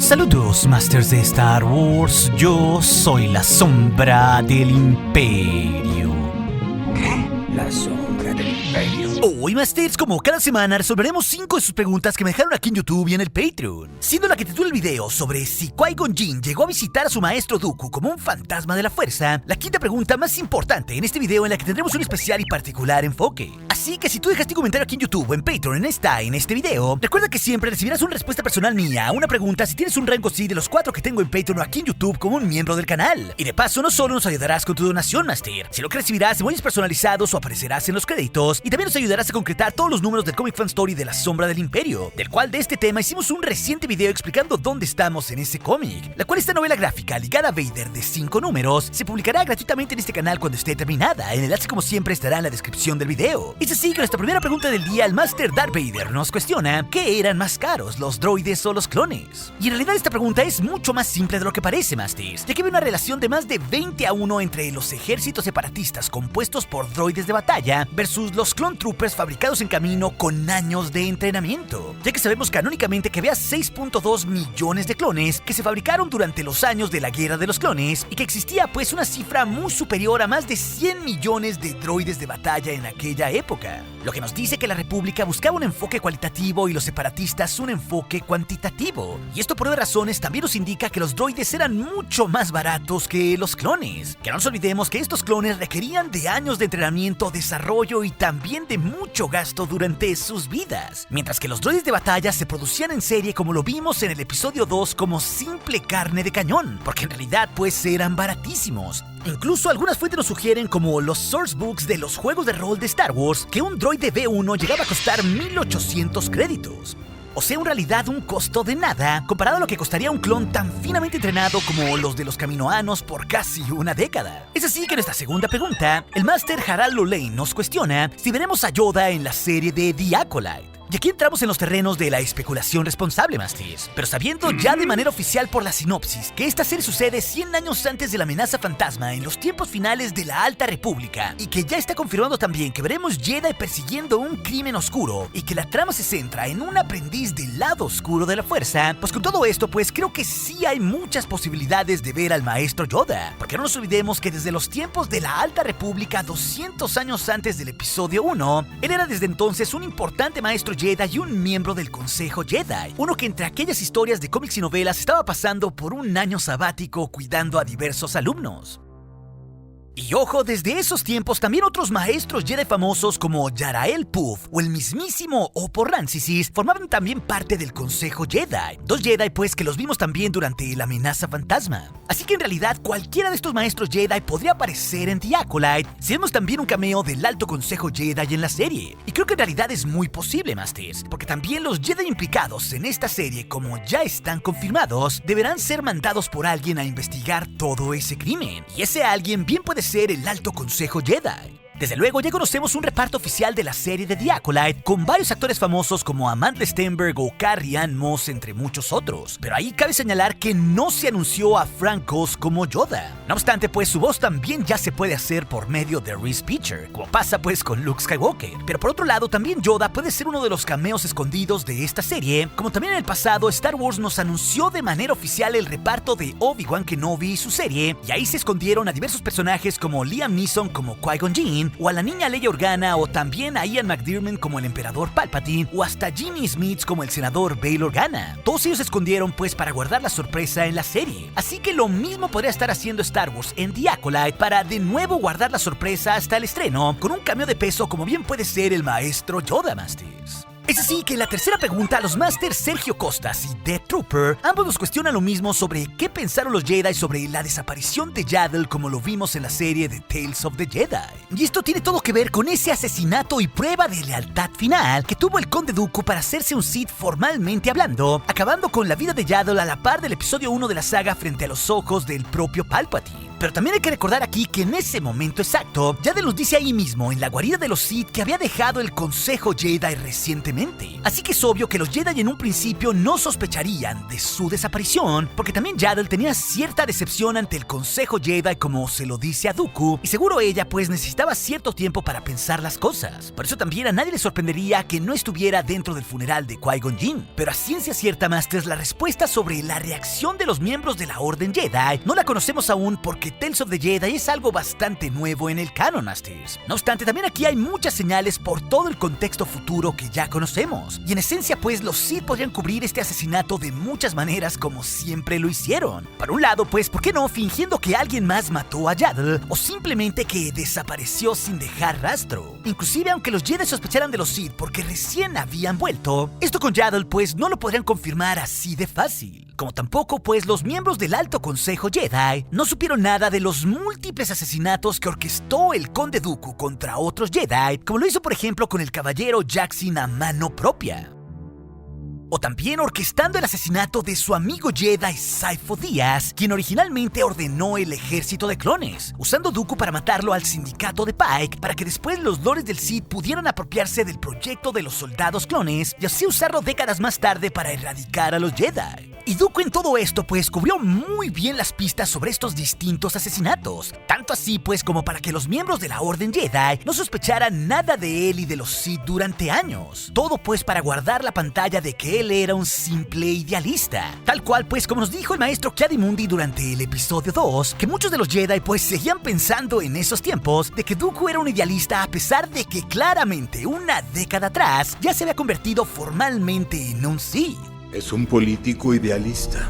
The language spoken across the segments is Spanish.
Saludos, Masters de Star Wars. Yo soy la sombra del Imperio. La sombra del Imperio. Hoy, Masters, como cada semana, resolveremos 5 de sus preguntas que me dejaron aquí en YouTube y en el Patreon. Siendo la que titula el video sobre si Qui-Gon Jinn llegó a visitar a su maestro Dooku como un fantasma de la fuerza, la quinta pregunta más importante en este video en la que tendremos un especial y particular enfoque. Así que si tú dejaste un comentario aquí en YouTube o en Patreon en este video, recuerda que siempre recibirás una respuesta personal mía a una pregunta si tienes un rango sí de los 4 que tengo en Patreon o aquí en YouTube como un miembro del canal. Y de paso, no solo nos ayudarás con tu donación, Master, sino que recibirás emojis personalizados o aparecerás en los créditos y también nos ayudarás a concretar todos los números del Comic Fan Story de la Sombra del Imperio, del cual de este tema hicimos un reciente video explicando dónde estamos en ese cómic, la cual esta novela gráfica ligada a Vader de 5 números se publicará gratuitamente en este canal cuando esté terminada. El enlace como siempre estará en la descripción del video. Es así que nuestra primera pregunta del día, el Master Darth Vader nos cuestiona ¿qué eran más caros, los droides o los clones? Y en realidad esta pregunta es mucho más simple de lo que parece, Masters, ya que hay una relación de más de 20-1 entre los ejércitos separatistas compuestos por droides de batalla versus los clone troopers fabricados en camino con años de entrenamiento, ya que sabemos canónicamente que había 6.2 millones de clones que se fabricaron durante los años de la Guerra de los Clones y que existía pues una cifra muy superior a más de 100 millones de droides de batalla en aquella época, lo que nos dice que la República buscaba un enfoque cualitativo y los separatistas un enfoque cuantitativo, y esto por otras razones también nos indica que los droides eran mucho más baratos que los clones, que no nos olvidemos que estos clones requerían de años de entrenamiento, desarrollo y también de mucho gasto durante sus vidas, mientras que los droides de batalla se producían en serie como lo vimos en el episodio 2 como simple carne de cañón, porque en realidad pues eran baratísimos. Incluso algunas fuentes nos sugieren, como los sourcebooks de los juegos de rol de Star Wars, que un droide B1 llegaba a costar 1800 créditos. O sea, en realidad un costo de nada comparado a lo que costaría un clon tan finamente entrenado como los de los Kaminoanos por casi una década. Es así que nuestra segunda pregunta, el Master Harald Lolane nos cuestiona si veremos a Yoda en la serie de The Acolyte. Y aquí entramos en los terrenos de la especulación responsable, Masters, pero sabiendo ya de manera oficial por la sinopsis que esta serie sucede 100 años antes de la amenaza fantasma en los tiempos finales de la Alta República, y que ya está confirmando también que veremos Jedi persiguiendo un crimen oscuro y que la trama se centra en un aprendiz del lado oscuro de la fuerza, pues con todo esto pues creo que sí hay muchas posibilidades de ver al maestro Yoda, porque no nos olvidemos que desde los tiempos de la Alta República, 200 años antes del episodio 1, él era desde entonces un importante maestro Jedi y un miembro del Consejo Jedi, uno que entre aquellas historias de cómics y novelas estaba pasando por un año sabático cuidando a diversos alumnos. Y ojo, desde esos tiempos también otros maestros Jedi famosos como Yarael Poof o el mismísimo Oppo Rancisis formaban también parte del Consejo Jedi, dos Jedi pues que los vimos también durante la amenaza fantasma. Así que en realidad cualquiera de estos maestros Jedi podría aparecer en The Acolyte si vemos también un cameo del Alto Consejo Jedi en la serie. Y creo que en realidad es muy posible, Masters, porque también los Jedi implicados en esta serie, como ya están confirmados, deberán ser mandados por alguien a investigar todo ese crimen. Y ese alguien bien puede ser el Alto Consejo Jedi. Desde luego ya conocemos un reparto oficial de la serie de The Acolyte con varios actores famosos como Amandla Stenberg o Carrie Ann Moss entre muchos otros, pero ahí cabe señalar que no se anunció a Frank Oz como Yoda. No obstante pues su voz también ya se puede hacer por medio de Reese Pitcher, como pasa pues con Luke Skywalker, pero por otro lado también Yoda puede ser uno de los cameos escondidos de esta serie, como también en el pasado Star Wars nos anunció de manera oficial el reparto de Obi-Wan Kenobi y su serie, y ahí se escondieron a diversos personajes como Liam Neeson como Qui-Gon Jinn, o a la niña Leia Organa, o también a Ian McDiarmid como el emperador Palpatine, o hasta Jimmy Smits como el senador Bail Organa. Todos ellos se escondieron pues para guardar la sorpresa en la serie, así que lo mismo podría estar haciendo Star Wars en The Acolyte para de nuevo guardar la sorpresa hasta el estreno, con un cameo de peso como bien puede ser el maestro Yoda, Masters. Es así que en la tercera pregunta, los Masters Sergio Costas y Death Trooper ambos nos cuestionan lo mismo sobre qué pensaron los Jedi sobre la desaparición de Yaddle como lo vimos en la serie de Tales of the Jedi. Y esto tiene todo que ver con ese asesinato y prueba de lealtad final que tuvo el Conde Dooku para hacerse un Sith formalmente hablando, acabando con la vida de Yaddle a la par del episodio 1 de la saga frente a los ojos del propio Palpatine. Pero también hay que recordar aquí que en ese momento exacto, Yaddle nos dice ahí mismo, en la guarida de los Sith, que había dejado el Consejo Jedi recientemente. Así que es obvio que los Jedi en un principio no sospecharían de su desaparición, porque también Yaddle tenía cierta decepción ante el Consejo Jedi, como se lo dice a Dooku, y seguro ella pues necesitaba cierto tiempo para pensar las cosas. Por eso también a nadie le sorprendería que no estuviera dentro del funeral de Qui-Gon Jinn. Pero a ciencia cierta, Masters, la respuesta sobre la reacción de los miembros de la Orden Jedi no la conocemos aún, porque Tales of the Jedi es algo bastante nuevo en el canon, Masters. No obstante, también aquí hay muchas señales por todo el contexto futuro que ya conocemos. Y en esencia, pues, los Sith podrían cubrir este asesinato de muchas maneras, como siempre lo hicieron. Por un lado, pues, ¿por qué no fingiendo que alguien más mató a Yaddle? O simplemente que desapareció sin dejar rastro. Inclusive, aunque los Jedi sospecharan de los Sith porque recién habían vuelto, esto con Yaddle, pues, no lo podrían confirmar así de fácil. Como tampoco, pues, los miembros del Alto Consejo Jedi no supieron nada de los múltiples asesinatos que orquestó el Conde Dooku contra otros Jedi, como lo hizo, por ejemplo, con el Caballero Jaxin a mano propia. O también orquestando el asesinato de su amigo Jedi Sifo Dyas, quien originalmente ordenó el ejército de clones, usando Dooku para matarlo al sindicato de Pike, para que después los lores del Sith pudieran apropiarse del proyecto de los soldados clones y así usarlo décadas más tarde para erradicar a los Jedi. Y Dooku en todo esto pues cubrió muy bien las pistas sobre estos distintos asesinatos, tanto así pues como para que los miembros de la Orden Jedi no sospecharan nada de él y de los Sith durante años. Todo pues para guardar la pantalla de que él era un simple idealista, tal cual pues como nos dijo el maestro Ki-Adi-Mundi durante el episodio 2, que muchos de los Jedi pues seguían pensando en esos tiempos de que Dooku era un idealista, a pesar de que claramente una década atrás ya se había convertido formalmente en un Sith. Es un político idealista,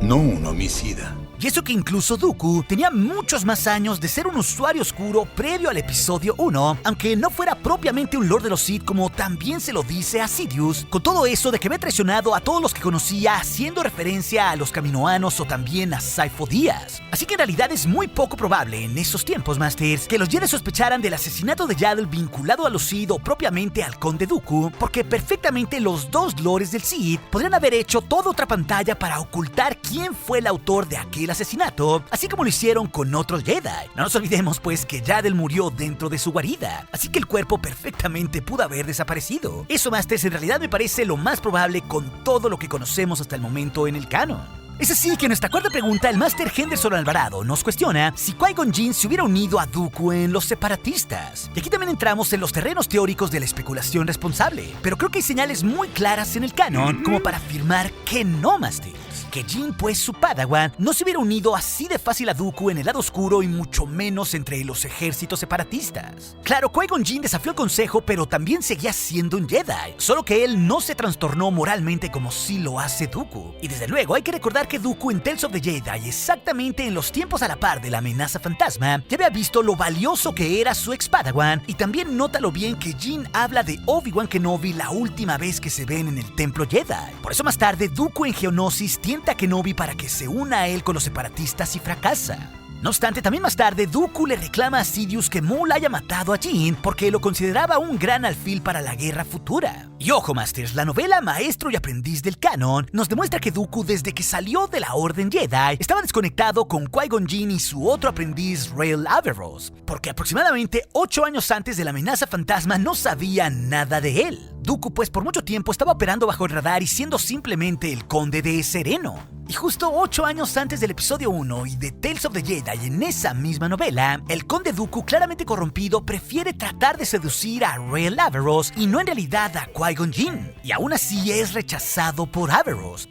no un homicida. Y eso que incluso Dooku tenía muchos más años de ser un usuario oscuro previo al episodio 1, aunque no fuera propiamente un Lord de los Sith, como también se lo dice a Sidious, con todo eso de que había traicionado a todos los que conocía, haciendo referencia a los Kaminoanos o también a Sifo Dyas. Así que en realidad es muy poco probable en esos tiempos, Masters, que los Jedi sospecharan del asesinato de Yaddle vinculado a los Sith o propiamente al Conde Dooku, porque perfectamente los dos lores del Sith podrían haber hecho toda otra pantalla para ocultar quién fue el autor de aquel asesinato, así como lo hicieron con otros Jedi. No nos olvidemos pues que Yaddle murió dentro de su guarida, así que el cuerpo perfectamente pudo haber desaparecido. Eso, Masters, en realidad me parece lo más probable con todo lo que conocemos hasta el momento en el canon. Es así que en nuestra cuarta pregunta, el Master Henderson Alvarado nos cuestiona si Qui-Gon Jinn se hubiera unido a Dooku en los separatistas. Y aquí también entramos en los terrenos teóricos de la especulación responsable, pero creo que hay señales muy claras en el canon como para afirmar que no, Masters. Que Jinn, pues su Padawan, no se hubiera unido así de fácil a Dooku en el lado oscuro y mucho menos entre los ejércitos separatistas. Claro, Qui-Gon Jinn desafió al consejo, pero también seguía siendo un Jedi, solo que él no se trastornó moralmente como sí lo hace Dooku. Y desde luego hay que recordar que Dooku en Tales of the Jedi, exactamente en los tiempos a la par de la amenaza fantasma, ya había visto lo valioso que era su ex Padawan, y también nota lo bien que Jinn habla de Obi-Wan Kenobi la última vez que se ven en el templo Jedi. Por eso más tarde Dooku en Geonosis tienta a Kenobi para que se una a él con los separatistas y fracasa. No obstante, también más tarde, Dooku le reclama a Sidious que Maul haya matado a Jinn porque lo consideraba un gran alfil para la guerra futura. Y ojo, Masters, la novela Maestro y Aprendiz del Canon nos demuestra que Dooku, desde que salió de la Orden Jedi, estaba desconectado con Qui-Gon Jinn y su otro aprendiz, Rael Averross, porque aproximadamente 8 años antes de la amenaza fantasma no sabía nada de él. Dooku, pues, por mucho tiempo estaba operando bajo el radar y siendo simplemente el Conde de Sereno. Y justo 8 años antes del episodio 1 y de Tales of the Jedi, en esa misma novela, el Conde Dooku, claramente corrompido, prefiere tratar de seducir a Rael Averross y no en realidad a Qui-Gon Jinn. Y aún así es rechazado por Averross.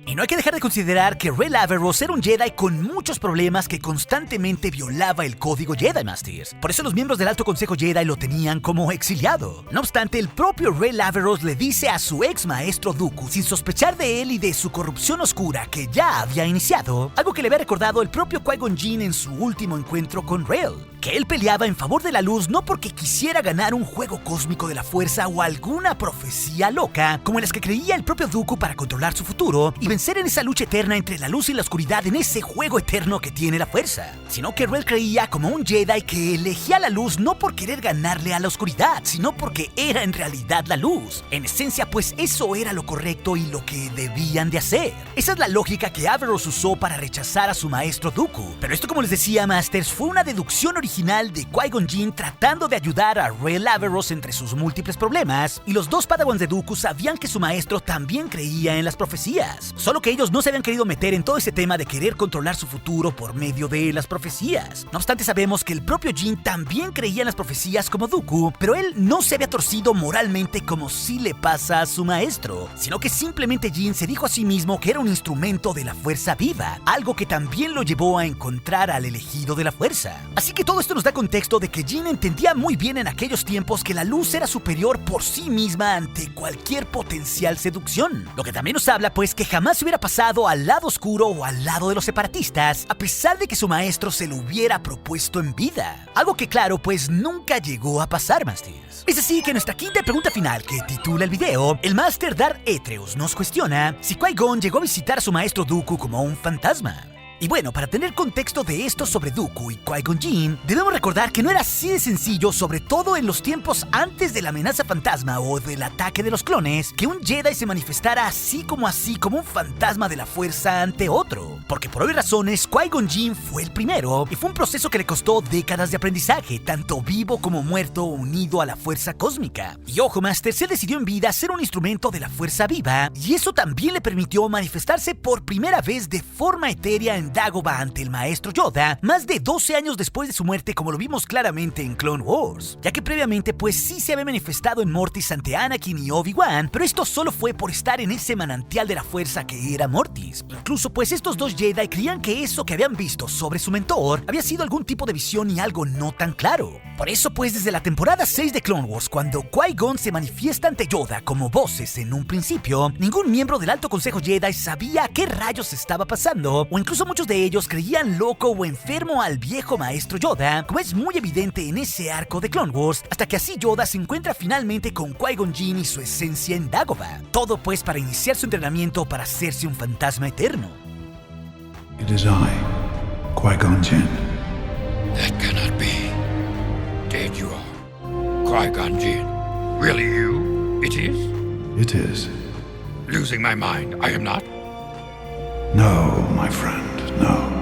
Y no hay que dejar de considerar que Rael Averross era un Jedi con muchos problemas que constantemente violaba el código Jedi, Masters. Por eso los miembros del Alto Consejo Jedi lo tenían como exiliado. No obstante, el propio Rael Averross le dice a su ex maestro Dooku, sin sospechar de él y de su corrupción oscura que ya había iniciado, algo que le había recordado el propio Qui-Gon Jinn en su último encuentro con Rael, que él peleaba en favor de la luz no porque quisiera ganar un juego cósmico de la fuerza o alguna profecía loca, como en las que creía el propio Dooku para controlar su futuro y vencer en esa lucha eterna entre la luz y la oscuridad en ese juego eterno que tiene la fuerza, sino que Rey creía como un Jedi que elegía la luz no por querer ganarle a la oscuridad, sino porque era en realidad la luz. En esencia, pues eso era lo correcto y lo que debían de hacer. Esa es la lógica que Averross usó para rechazar a su maestro Dooku. Pero esto, como les decía, Masters, fue una deducción original de Qui-Gon Jinn tratando de ayudar a Rael Averross entre sus múltiples problemas, y los dos Padawans de Dooku sabían que su maestro también creía en las profecías, solo que ellos no se habían querido meter en todo ese tema de querer controlar su futuro por medio de las profecías. No obstante, sabemos que el propio Jinn también creía en las profecías como Dooku, pero él no se había torcido moralmente como sí le pasa a su maestro, sino que simplemente Jinn se dijo a sí mismo que era un instrumento de la fuerza viva, algo que también lo llevó a encontrar al elegido de la fuerza. Así que todo esto nos da contexto de que Jinn entendía muy bien en aquellos tiempos que la luz era superior por sí misma ante cualquier potencial seducción, lo que también nos habla pues que jamás se hubiera pasado al lado oscuro o al lado de los separatistas, a pesar de que su maestro se lo hubiera propuesto en vida, algo que claro pues nunca llegó a pasar, Masters. Es así que nuestra quinta pregunta final, que titula el video, el Master Darth Etreus nos cuestiona si Qui-Gon llegó a visitar a su maestro Dooku como un fantasma. Y bueno, para tener contexto de esto sobre Dooku y Qui-Gon Jinn, debemos recordar que no era así de sencillo, sobre todo en los tiempos antes de la amenaza fantasma o del ataque de los clones, que un Jedi se manifestara así como un fantasma de la fuerza ante otro. Porque por obvias razones, Qui-Gon Jinn fue el primero, y fue un proceso que le costó décadas de aprendizaje, tanto vivo como muerto, unido a la fuerza cósmica. Y ojo, Master, se decidió en vida ser un instrumento de la fuerza viva, y eso también le permitió manifestarse por primera vez de forma etérea en Dagobah ante el maestro Yoda, más de 12 años después de su muerte, como lo vimos claramente en Clone Wars, ya que previamente pues sí se había manifestado en Mortis ante Anakin y Obi-Wan, pero esto solo fue por estar en ese manantial de la fuerza que era Mortis. Incluso pues estos dos Jedi creían que eso que habían visto sobre su mentor había sido algún tipo de visión y algo no tan claro. Por eso pues desde la temporada 6 de Clone Wars, cuando Qui-Gon se manifiesta ante Yoda como voces en un principio, ningún miembro del Alto Consejo Jedi sabía qué rayos estaba pasando, o incluso muchos de ellos creían loco o enfermo al viejo maestro Yoda, como es muy evidente en ese arco de Clone Wars, hasta que así Yoda se encuentra finalmente con Qui-Gon Jinn y su esencia en Dagobah. Todo pues para iniciar su entrenamiento para hacerse un fantasma eterno. It is I, Qui-Gon Jinn. That cannot be. Dead you are. Qui-Gon Jinn. Really you? It is? It is. Losing my mind, I am not. No, my friend, no.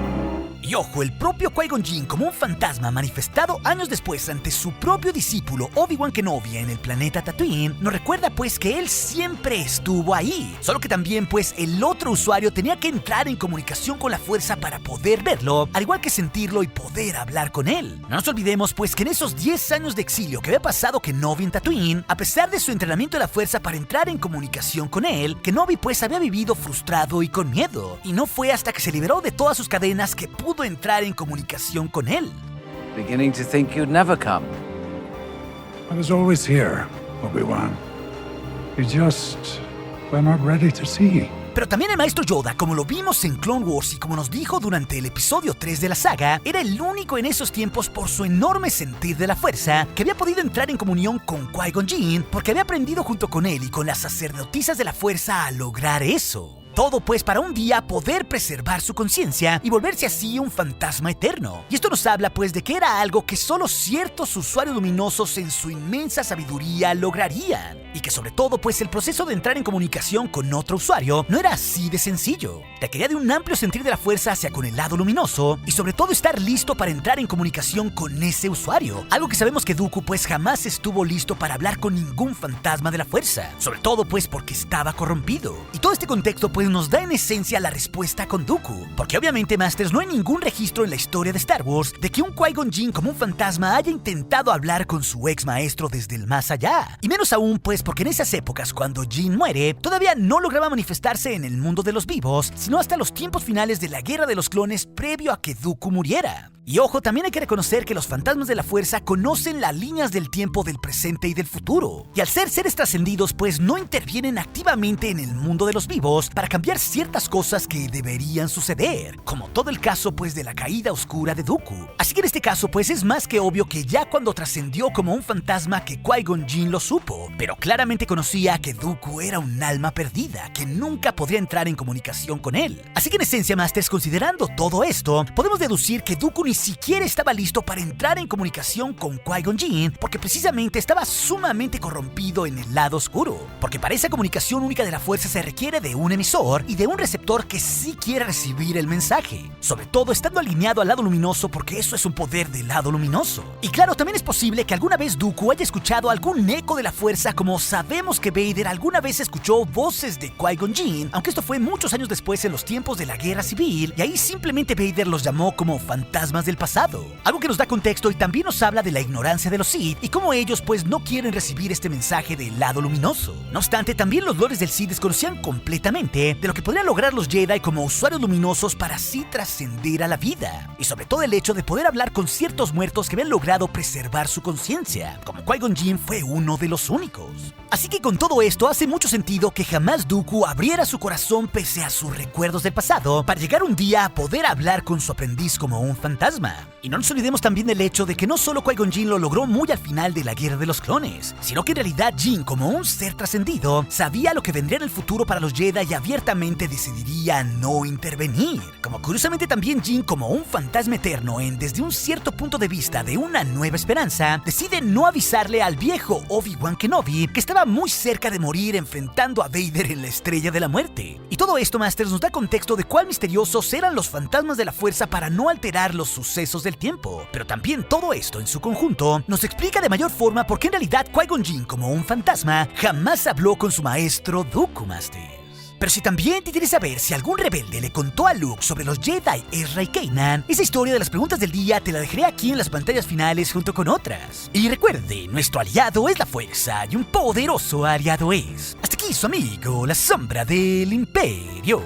Y ojo, el propio Qui-Gon Jinn como un fantasma manifestado años después ante su propio discípulo Obi-Wan Kenobi en el planeta Tatooine, nos recuerda pues que él siempre estuvo ahí, solo que también pues el otro usuario tenía que entrar en comunicación con la fuerza para poder verlo, al igual que sentirlo y poder hablar con él. No nos olvidemos pues que en esos 10 años de exilio que había pasado Kenobi en Tatooine, a pesar de su entrenamiento de la fuerza para entrar en comunicación con él, Kenobi pues había vivido frustrado y con miedo, y no fue hasta que se liberó de todas sus cadenas que pudo entrar en comunicación con él. Beginning to think you'd never come. I was always here, Obi-Wan. You just were not ready to see. Pero también el maestro Yoda, como lo vimos en Clone Wars y como nos dijo durante el episodio 3 de la saga, era el único en esos tiempos por su enorme sentir de la fuerza que había podido entrar en comunión con Qui-Gon Jinn, porque había aprendido junto con él y con las sacerdotisas de la fuerza a lograr eso. Todo pues para un día poder preservar su conciencia y volverse así un fantasma eterno. Y esto nos habla pues de que era algo que solo ciertos usuarios luminosos en su inmensa sabiduría lograrían. Y que sobre todo pues el proceso de entrar en comunicación con otro usuario no era así de sencillo. Requería de un amplio sentir de la fuerza hacia con el lado luminoso y sobre todo estar listo para entrar en comunicación con ese usuario. Algo que sabemos que Dooku pues jamás estuvo listo para hablar con ningún fantasma de la fuerza. Sobre todo pues porque estaba corrompido. Y todo este contexto pues nos da en esencia la respuesta con Dooku, porque obviamente, Masters, no hay ningún registro en la historia de Star Wars de que un Qui-Gon Jinn como un fantasma haya intentado hablar con su ex maestro desde el más allá, y menos aún pues porque en esas épocas cuando Jinn muere, todavía no lograba manifestarse en el mundo de los vivos, sino hasta los tiempos finales de la Guerra de los Clones previo a que Dooku muriera. Y ojo, también hay que reconocer que los fantasmas de la fuerza conocen las líneas del tiempo del presente y del futuro. Y al ser seres trascendidos, pues no intervienen activamente en el mundo de los vivos para cambiar ciertas cosas que deberían suceder, como todo el caso pues de la caída oscura de Dooku. Así que en este caso pues es más que obvio que ya cuando trascendió como un fantasma que Qui-Gon Jinn lo supo, pero claramente conocía que Dooku era un alma perdida, que nunca podría entrar en comunicación con él. Así que en esencia, Masters, considerando todo esto, podemos deducir que Dooku ni siquiera estaba listo para entrar en comunicación con Qui-Gon Jinn, porque precisamente estaba sumamente corrompido en el lado oscuro. Porque para esa comunicación única de la fuerza se requiere de un emisor y de un receptor que sí quiere recibir el mensaje. Sobre todo estando alineado al lado luminoso, porque eso es un poder del lado luminoso. Y claro, también es posible que alguna vez Dooku haya escuchado algún eco de la fuerza, como sabemos que Vader alguna vez escuchó voces de Qui-Gon Jinn, aunque esto fue muchos años después en los tiempos de la Guerra Civil, y ahí simplemente Vader los llamó como fantasmas del pasado. Algo que nos da contexto y también nos habla de la ignorancia de los Sith y cómo ellos pues no quieren recibir este mensaje del lado luminoso. No obstante, también los lores del Sith desconocían completamente de lo que podrían lograr los Jedi como usuarios luminosos para así trascender a la vida. Y sobre todo el hecho de poder hablar con ciertos muertos que habían logrado preservar su conciencia, como Qui-Gon Jinn fue uno de los únicos. Así que con todo esto hace mucho sentido que jamás Dooku abriera su corazón pese a sus recuerdos del pasado para llegar un día a poder hablar con su aprendiz como un fantasma. Y no nos olvidemos también del hecho de que no solo Qui-Gon Jinn lo logró muy al final de la Guerra de los Clones, sino que en realidad Jinn, como un ser trascendido, sabía lo que vendría en el futuro para los Jedi y abiertamente decidiría no intervenir. Como curiosamente también Jinn, como un fantasma eterno desde un cierto punto de vista de una nueva esperanza, decide no avisarle al viejo Obi-Wan Kenobi que estaba muy cerca de morir enfrentando a Vader en la Estrella de la Muerte. Y todo esto, Masters, nos da contexto de cuán misteriosos eran los fantasmas de la fuerza para no alterar los sucesos del tiempo. Pero también todo esto en su conjunto nos explica de mayor forma por qué en realidad Qui-Gon Jinn, como un fantasma, jamás habló con su maestro Dooku, Masters. Pero si también te interesa saber si algún rebelde le contó a Luke sobre los Jedi Ezra y Kanan, esa historia de las preguntas del día te la dejaré aquí en las pantallas finales junto con otras. Y recuerde, nuestro aliado es la fuerza y un poderoso aliado es. Hasta aquí su amigo, la sombra del imperio.